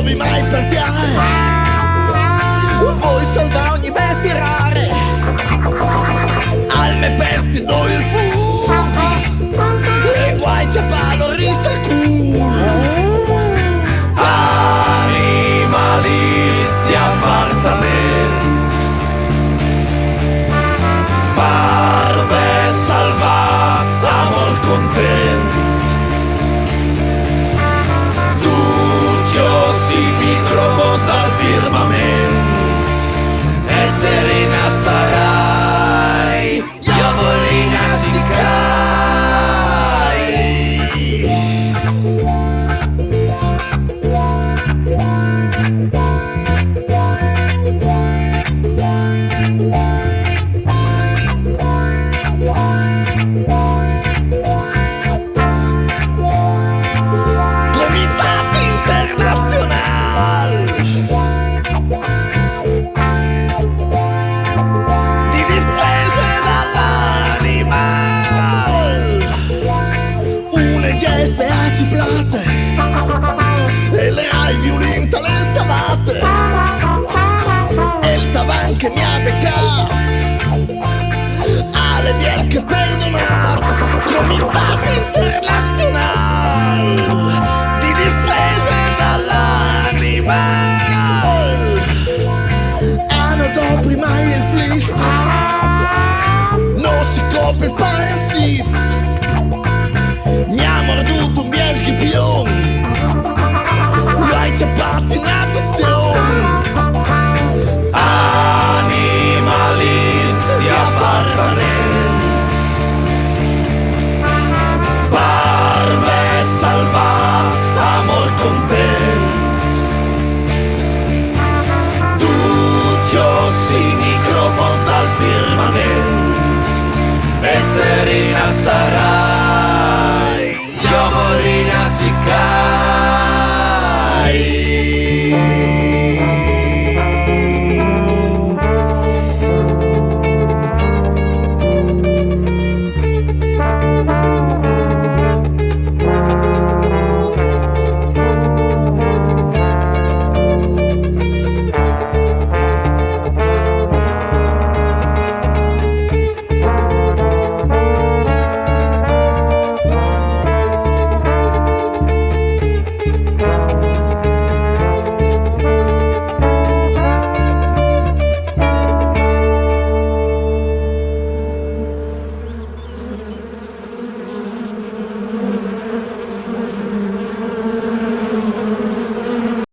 trovi mai per te. Vuoi salvare ogni bestia rare, al me petti do il fuoco e guai c'è palo rista il culo. Animalisti appartamenti, parve salvata molt content. Tutti microbos dal firmament e serena sarai, io vorrina si Comitat Internazional di difesa dall'animal, une GSPA si plate e le hai violenta le stavate e il tavan che mi ha beccato alle bianche perdonate. Comitat Internazional.